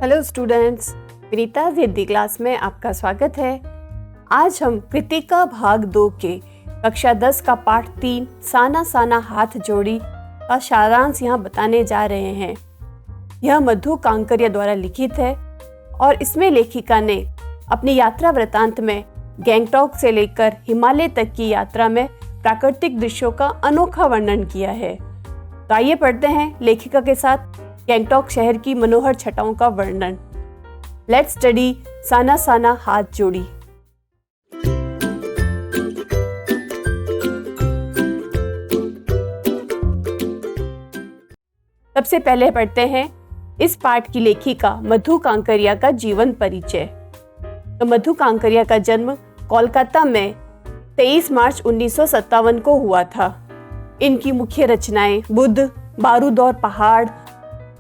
Hello students, प्रीता's Hindi class में आपका स्वागत है। आज हम कृतिका भाग 2 के कक्षा 10 का पाठ 3 साना साना हाथ जोड़ी का सारांश यहाँ बताने जा रहे हैं। यह मधु कांकरिया द्वारा लिखित है और इसमें लेखिका ने अपनी यात्रा वृतांत में गैंगटॉक से लेकर हिमालय तक की यात्रा में प्राकृतिक दृश्यों का अनोखा वर्णन किया है। तो आइए पढ़ते हैं लेखिका के साथ गैंगटॉक शहर की मनोहर छटाओं का वर्णन। लेट्स स्टडी साना साना हाथ जोड़ी। सबसे पहले पढ़ते हैं इस पाठ की लेखिका मधु कांकरिया का जीवन परिचय। तो मधु कांकरिया का जन्म कोलकाता में 23 मार्च 1957 को हुआ था। इनकी मुख्य रचनाएं बुद्ध, बारूद और पहाड़,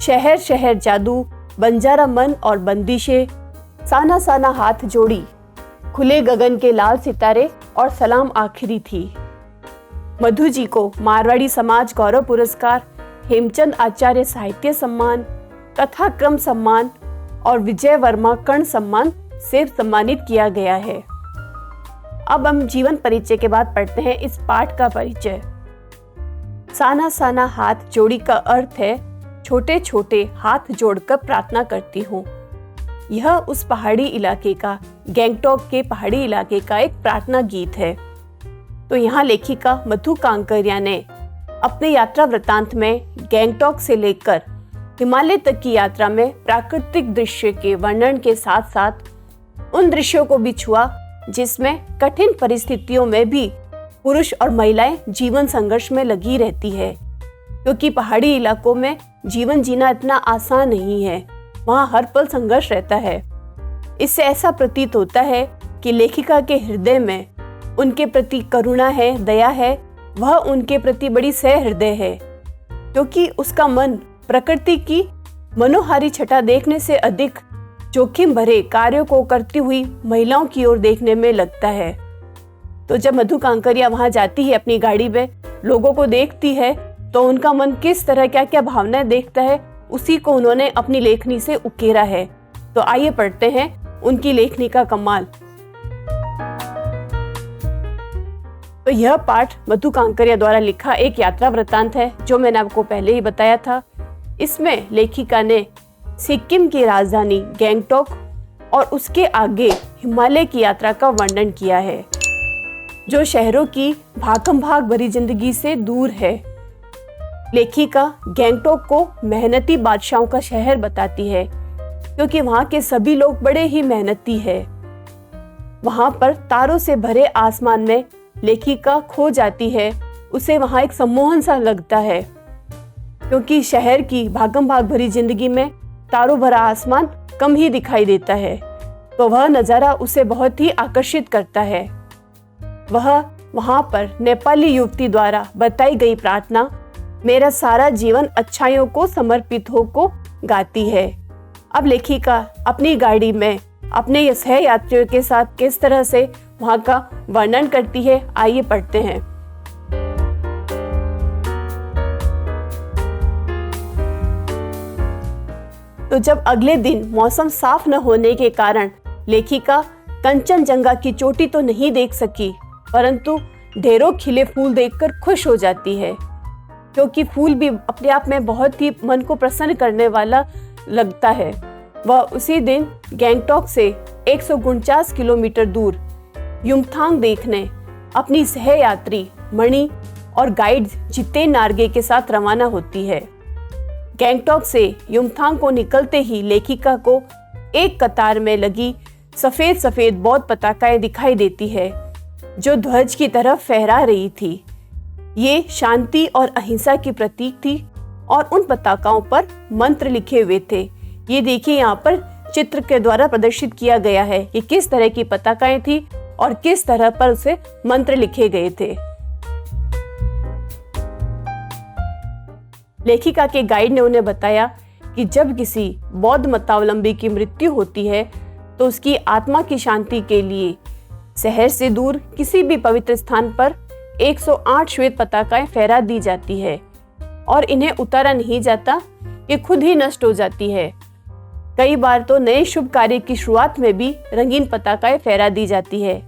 शहर शहर जादू, बंजारा मन और बंदिशें, साना साना हाथ जोड़ी, खुले गगन के लाल सितारे और सलाम आखिरी थी। मधु जी को मारवाड़ी समाज गौरव पुरस्कार, हेमचंद आचार्य साहित्य सम्मान, कथाक्रम सम्मान और विजय वर्मा कर्ण सम्मान से सम्मानित किया गया है। अब हम जीवन परिचय के बाद पढ़ते हैं इस पाठ का परिचय। साना साना हाथ जोड़ी का अर्थ है छोटे छोटे हाथ जोड़कर प्रार्थना करती हूँ। यह उस पहाड़ी इलाके का, गैंगटॉक के पहाड़ी इलाके का एक प्रार्थना गीत है। तो यहाँ लेखिका मधु कांकरिया ने अपने यात्रा वृतांत में गैंगटॉक से लेकर हिमालय तक की यात्रा में प्राकृतिक दृश्य के वर्णन के साथ साथ उन दृश्यों को भी छुआ जिसमें कठिन परिस्थितियों में भी पुरुष और महिलाएं जीवन संघर्ष में लगी रहती है, क्योंकि पहाड़ी इलाकों में जीवन जीना इतना आसान नहीं है। वहाँ हर पल संघर्ष रहता है। इससे ऐसा प्रतीत होता है कि लेखिका के हृदय में उनके प्रति करुणा है, दया है, वह उनके प्रति बड़ी सहृदय है, क्योंकि उसका मन प्रकृति की मनोहारी छटा देखने से अधिक जोखिम भरे कार्यों को करती हुई महिलाओं की ओर देखने में लगता है। तो जब मधु कांकरिया वहां जाती है अपनी गाड़ी में, लोगों को देखती है, तो उनका मन किस तरह क्या क्या भावनाएं देखता है, उसी को उन्होंने अपनी लेखनी से उकेरा है। तो आइए पढ़ते हैं उनकी लेखनी का कमाल। तो यह पाठ मधु कांकरिया द्वारा लिखा एक यात्रा वृतांत है, जो मैंने आपको पहले ही बताया था। इसमें लेखिका ने सिक्किम की राजधानी गैंगटॉक और उसके आगे हिमालय की यात्रा का वर्णन किया है, जो शहरों की भागम भाग भरी जिंदगी से दूर है। लेखिका गैंगटॉक को मेहनती बादशाहों का शहर बताती है, क्योंकि वहाँ के सभी लोग बड़े ही मेहनती है। वहाँ पर तारों से भरे आसमान में लेखिका खो जाती है। उसे वहाँ एक सम्मोहन सा लगता है, क्योंकि शहर की भागम भाग भरी जिंदगी में तारों भरा आसमान कम ही दिखाई देता है। तो वह नज़ारा उसे बहुत ही आकर्षित करता है। वह वहाँ पर नेपाली युवती द्वारा बताई गई प्रार्थना मेरा सारा जीवन अच्छाइयों को समर्पित हो को गाती है। अब लेखिका अपनी गाड़ी में अपने सह यात्रियों के साथ किस तरह से वहाँ का वर्णन करती है, आइए पढ़ते हैं। तो जब अगले दिन मौसम साफ न होने के कारण लेखिका कंचनजंगा की चोटी तो नहीं देख सकी, परंतु ढेरों खिले फूल देखकर खुश हो जाती है, क्योंकि फूल भी अपने आप में बहुत ही मन को प्रसन्न करने वाला लगता है। वह उसी दिन गैंगटॉक से 149 किलोमीटर दूर युमथांग देखने अपनी सहयात्री मणि और गाइड जितेन नार्गे के साथ रवाना होती है। गैंगटॉक से युमथांग को निकलते ही लेखिका को एक कतार में लगी सफेद सफेद बौद्ध पताकाएं दिखाई देती है, जो ध्वज की तरफ फहरा रही थी। ये शांति और अहिंसा की प्रतीक थी और उन पताकाओं पर मंत्र लिखे हुए थे। ये देखिए, यहाँ पर चित्र के द्वारा प्रदर्शित किया गया है कि किस तरह की पताकाएं थी और किस तरह पर उसे मंत्र लिखे गए थे। लेखिका के गाइड ने उन्हें बताया कि जब किसी बौद्ध मतावलंबी की मृत्यु होती है तो उसकी आत्मा की शांति के लिए शहर से दूर किसी भी पवित्र स्थान पर 108 श्वेत पताकाएं फहरा दी जाती है और इन्हें उतारा नहीं जाता, ये खुद ही नष्ट हो जाती है। कई बार तो नए शुभ कार्य की शुरुआत में भी रंगीन पताकाएं फहरा दी जाती है।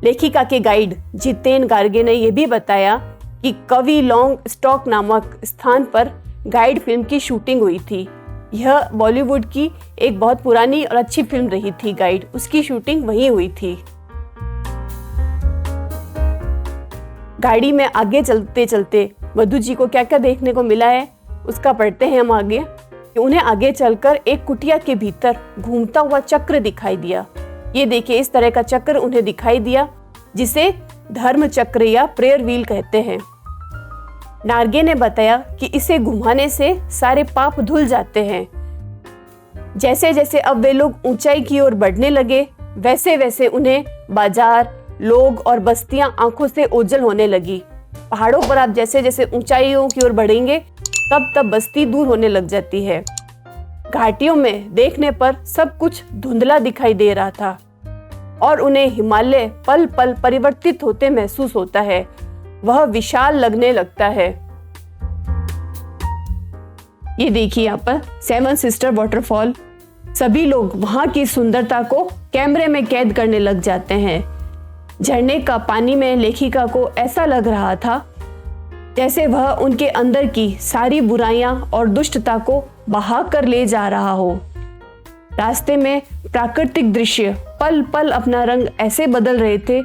लेखिका के गाइड जितेन गार्गे ने यह भी बताया कि कवि लॉन्ग स्टॉक नामक स्थान पर गाइड फिल्म की शूटिंग हुई थी। यह बॉलीवुड की एक बहुत पुरानी और अच्छी फिल्म रही थी गाइड, उसकी शूटिंग वहीं हुई थी। गाड़ी में आगे चलते चलते मधु जी को क्या क्या देखने को मिला है उसका पढ़ते हैं हम आगे। उन्हें आगे चलकर एक कुटिया के भीतर घूमता हुआ चक्र दिखाई दिया। ये देखिए, इस तरह का चक्र उन्हें दिखाई दिया जिसे धर्म चक्र या प्रेयर व्हील कहते हैं। नार्गे ने बताया कि इसे घुमाने से सारे पाप धुल जाते हैं। जैसे जैसे अब वे लोग ऊंचाई की ओर बढ़ने लगे वैसे वैसे उन्हें बाजार, लोग और बस्तियां आंखों से ओझल होने लगी। पहाड़ों पर आप जैसे जैसे ऊंचाइयों की ओर बढ़ेंगे तब तब बस्ती दूर होने लग जाती है। घाटियों में देखने पर सब कुछ धुंधला दिखाई दे रहा था और उन्हें हिमालय पल पल परिवर्तित होते महसूस होता है। वह विशाल लगने लगता है। ये देखिए यहाँ पर 7 सिस्टर वाटरफॉल। सभी लोग वहां की सुंदरता को कैमरे में कैद करने लग जाते हैं। झरने का पानी में लेखिका को ऐसा लग रहा था जैसे वह उनके अंदर की सारी बुराइयां और दुष्टता को बहा कर ले जा रहा हो। रास्ते में प्राकृतिक दृश्य पल पल अपना रंग ऐसे बदल रहे थे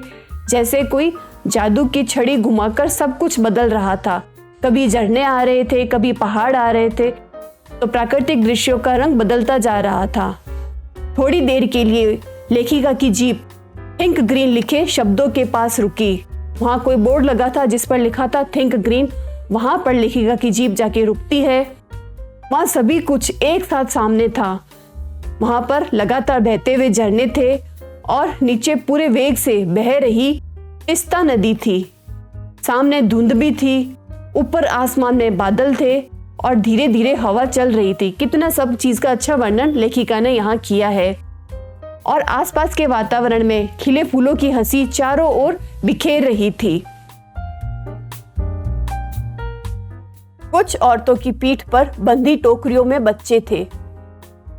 जैसे कोई जादू की छड़ी घुमाकर सब कुछ बदल रहा था। कभी झरने आ रहे थे, कभी पहाड़ आ रहे थे, तो प्राकृतिक दृश्यों का रंग बदलता जा रहा था। थोड़ी देर के लिए लेखिका की जीप थिंक ग्रीन लिखे शब्दों के पास रुकी। वहां कोई बोर्ड लगा था जिस पर लिखा था थिंक ग्रीन। वहां पर लेखिका की जीप जाके रुकती है। वहां सभी कुछ एक साथ सामने था। वहां पर लगातार बहते हुए झरने थे और नीचे पूरे वेग से बह रही तिस्ता नदी थी। सामने धुंध भी थी, ऊपर आसमान में बादल थे और धीरे धीरे हवा चल रही थी। कितना सब चीज का अच्छा वर्णन लेखिका ने यहाँ किया है। और आसपास के वातावरण में खिले फूलों की हंसी चारों ओर बिखेर रही थी। कुछ औरतों की पीठ पर बंधी टोकरियों में बच्चे थे।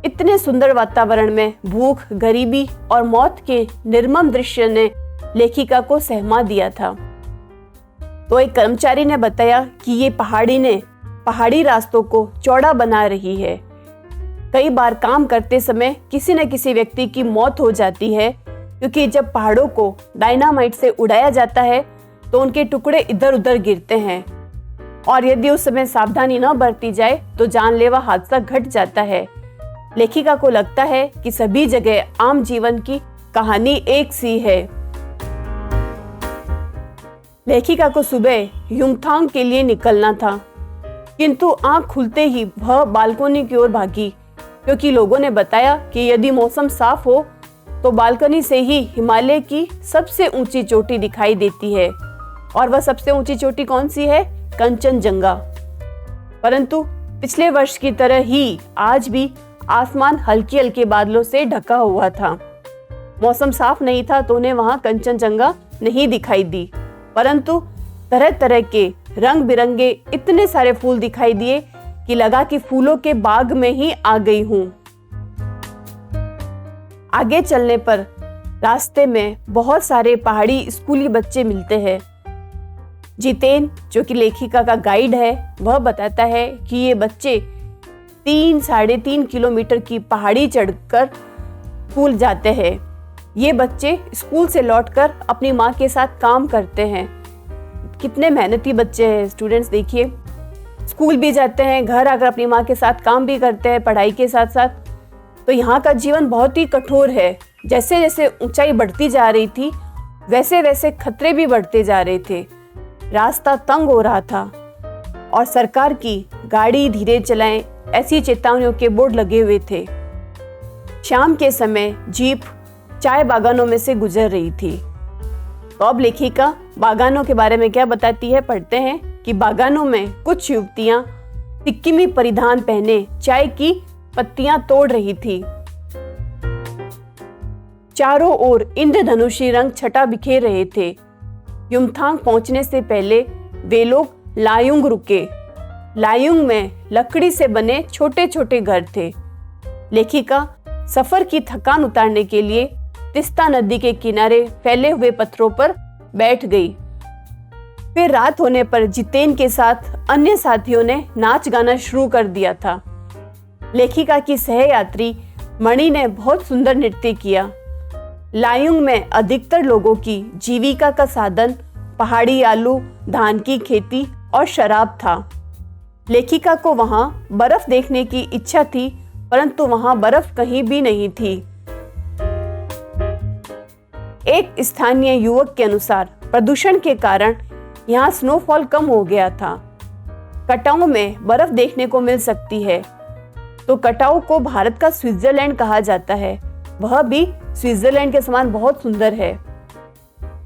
इतने सुंदर वातावरण में भूख, गरीबी और मौत के निर्मम दृश्य ने लेखिका को सहमा दिया था। तो एक कर्मचारी ने बताया कि ये पहाड़ी रास्तों को चौड़ा बना रही है। कई बार काम करते समय किसी न किसी व्यक्ति की मौत हो जाती है क्योंकि जब पहाड़ों को डायनामाइट से उड़ाया जाता है तो उनके टुकड़े इधर उधर गिरते हैं और यदि उस समय सावधानी न बरती जाए तो जानलेवा हादसा घट जाता है। लेखिका को लगता है कि सभी जगह आम जीवन की कहानी एक सी है। लेखिका को सुबह युमथांग के लिए निकलना था, किंतु आंख खुलते ही वह बालकनी की ओर भागी क्योंकि लोगों ने बताया कि यदि मौसम साफ हो तो बालकनी से ही हिमालय की सबसे ऊंची चोटी दिखाई देती है। और वह सबसे ऊंची चोटी कौन सी है? कंचनजंगा। परंतु पिछले वर्ष की तरह ही आज भी आसमान हल्के हल्के बादलों से ढका हुआ था। मौसम साफ नहीं था तो उन्हें वहां कंचनजंगा नहीं दिखाई दी, परंतु तरह तरह के रंग बिरंगे इतने सारे फूल दिखाई दिए कि लगा कि फूलों के बाग में ही आ गई हूं। आगे चलने पर रास्ते में बहुत सारे पहाड़ी स्कूली बच्चे मिलते हैं। जितेन, जो कि लेखिका का गाइड है, वह बताता है कि ये बच्चे 3-3.5 किलोमीटर की पहाड़ी चढ़कर स्कूल जाते हैं। ये बच्चे स्कूल से लौटकर अपनी माँ के साथ काम करते हैं। कितने मेहनती बच्चे हैं स्टूडेंट्स, देखिए, स्कूल भी जाते हैं, घर आकर अपनी माँ के साथ काम भी करते हैं पढ़ाई के साथ साथ। तो यहाँ का जीवन बहुत ही कठोर है। जैसे जैसे ऊंचाई बढ़ती जा रही थी वैसे वैसे खतरे भी बढ़ते जा रहे थे। रास्ता तंग हो रहा था और सरकार की गाड़ी धीरे चलाएं ऐसी चेतावनियों के बोर्ड लगे हुए थे। शाम के समय जीप चाय बागानों में से गुजर रही थी। तो अब लेखिका बागानों के बारे में क्या बताती है, पढ़ते हैं कि बागानों में कुछ युवतियां सिक्किमी परिधान पहने चाय की पत्तियां तोड़ रही थी। चारों ओर इंद्रधनुषी रंग छटा बिखेर रहे थे। युमथांग पहुंचने से पहले वे लोग लायुंग रुके। लायुंग में लकड़ी से बने छोटे छोटे घर थे। लेखिका सफर की थकान उतारने के लिए तिस्ता नदी के किनारे फैले हुए पत्थरों पर बैठ गई। फिर रात होने पर जितेन के साथ अन्य साथियों ने नाच गाना शुरू कर दिया था। लेखिका की सहयात्री मणि ने बहुत सुंदर नृत्य किया। लायुंग में अधिकतर लोगों की जीविका का साधन पहाड़ी आलू, धान की खेती और शराब था। लेखिका को वहां बर्फ देखने की इच्छा थी, परंतु वहां बर्फ कहीं भी नहीं थी। एक स्थानीय युवक के अनुसार प्रदूषण के कारण यहाँ स्नोफॉल कम हो गया था। कटाऊ में बर्फ देखने को मिल सकती है, तो कटाऊ को भारत का स्विट्जरलैंड कहा जाता है। वह भी स्विट्जरलैंड के समान बहुत सुंदर है।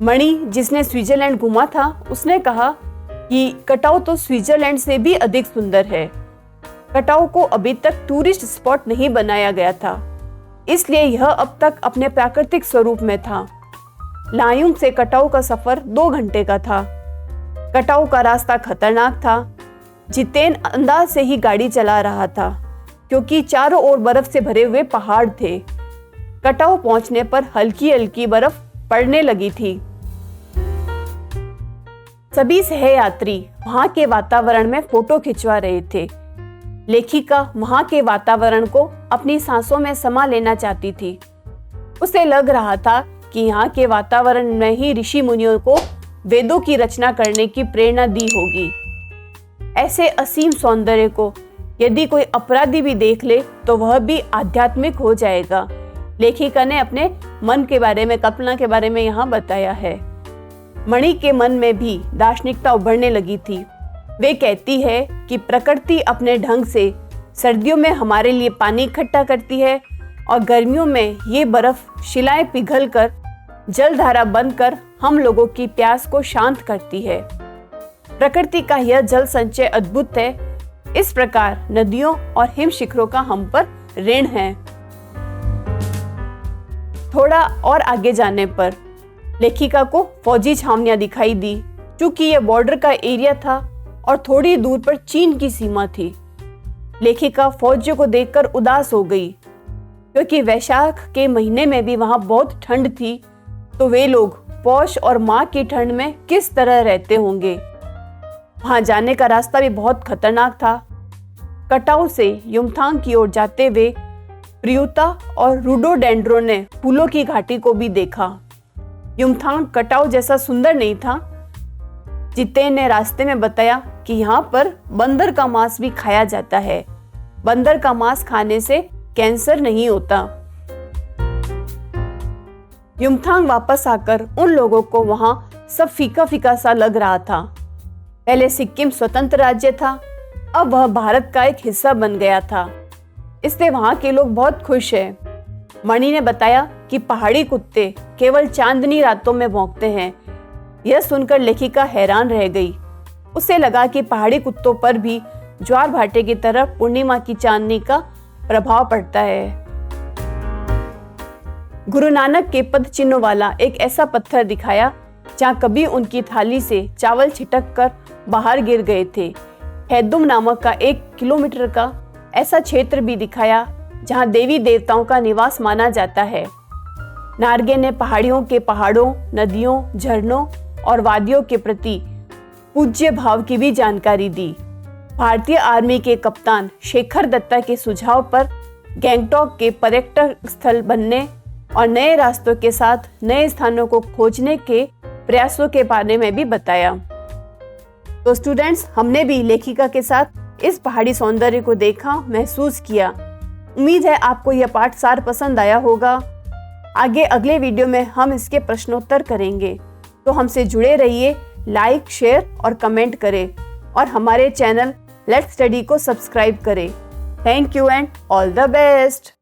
मणि, जिसने स्विट्जरलैंड घूमा था, उसने कहा कि कटाऊ तो स्विट्जरलैंड से भी अधिक सुंदर है। कटाऊ को अभी तक टूरिस्ट स्पॉट नहीं बनाया गया था, इसलिए यह अब तक अपने प्राकृतिक स्वरूप में था। लायुंग से कटाऊ का सफर 2 घंटे का था। कटाऊ का रास्ता खतरनाक था। जितेन अंदाज से ही गाड़ी चला रहा था, क्योंकि चारों ओर बर्फ से भरे हुए पहाड़ थे। कटाऊ पहुंचने पर हल्की हल्की बर्फ पड़ने लगी थी। सभी सहयात्री वहां के वातावरण में फोटो खिंचवा रहे थे। लेखिका वहां के वातावरण को अपनी सांसों में समा लेना चाहती थी। उसे लग रहा था कि यहाँ के वातावरण में ही ऋषि मुनियों को वेदों की रचना करने की प्रेरणा दी होगी। ऐसे असीम सौंदर्य को यदि कोई अपराधी भी देख ले तो वह भी आध्यात्मिक हो जाएगा। लेखिका ने अपने मन के बारे में, कल्पना के बारे में यहाँ बताया है। मणि के मन में भी दार्शनिकता उभरने लगी थी। वे कहती है कि प्रकृति अपने ढंग से सर्दियों में हमारे लिए पानी इकट्ठा करती है और गर्मियों में ये बर्फ शिलाएं पिघलकर जलधारा बनकर हम लोगों की प्यास को शांत करती है। प्रकृति का यह जल संचय अद्भुत है। इस प्रकार नदियों और हिम शिखरों का हम पर ऋण है। थोड़ा और आगे जाने पर लेखिका को फौजी छावनियां दिखाई दी। चूंकि यह बॉर्डर का एरिया था और थोड़ी दूर पर चीन की सीमा थी। लेखिका फौजियों को देखकर उदास हो गई, क्योंकि वैशाख के महीने में भी वहां बहुत ठंड थी। तो वे लोग पौष और माह की ठंड में किस तरह रहते होंगे। वहां जाने का रास्ता भी बहुत खतरनाक था। कटाऊ से युमथांग की ओर जाते हुए प्रियुता और रोडोडेंड्रोन ने फूलों की घाटी को भी देखा। युमथांग कटाऊ जैसा सुंदर नहीं था। जितेन ने रास्ते में बताया कि यहाँ पर बंदर का मांस भी खाया जाता है। बंदर का मांस खाने से कैंसर नहीं होता। युमथांग वापस आकर उन लोगों को वहां सब फीका फीका सा लग रहा था। पहले सिक्किम स्वतंत्र राज्य था, अब वह भारत का एक हिस्सा बन गया था। इससे वहां के लोग बहुत खुश हैं। मणि ने बताया कि पहाड़ी कुत्ते केवल चांदनी रातों में भौंकते हैं। यह सुनकर लेखिका हैरान रह गई। उसे लगा कि पहाड़ी कुत्तों पर भी ज्वार भाटे की तरह पूर्णिमा की चांदनी का प्रभाव पड़ता है। गुरु नानक के पद चिन्हों वाला एक ऐसा पत्थर दिखाया जहाँ कभी उनकी थाली से चावल छिटक कर बाहर गिर गए थे। हैदुम नामक का 1 किलोमीटर का ऐसा क्षेत्र भी दिखाया जहाँ देवी देवताओं का निवास माना जाता है। नार्गे ने पहाड़ियों के पहाड़ों, नदियों, झरनों और वादियों के प्रति पूज्य भाव की भी जानकारी दी। भारतीय आर्मी के कप्तान शेखर दत्ता के सुझाव पर गैंगटॉक के पर्यटक स्थल बनने और नए रास्तों के साथ नए स्थानों को खोजने के प्रयासों के बारे में भी बताया। तो स्टूडेंट्स, हमने भी लेखिका के साथ इस पहाड़ी सौंदर्य को देखा, महसूस किया। उम्मीद है आपको यह पाठ सार पसंद आया होगा। आगे अगले वीडियो में हम इसके प्रश्नोत्तर करेंगे, तो हमसे जुड़े रहिए, लाइक, शेयर और कमेंट करें और हमारे चैनल लेट्स स्टडी को सब्सक्राइब करें। Thank you and all the best.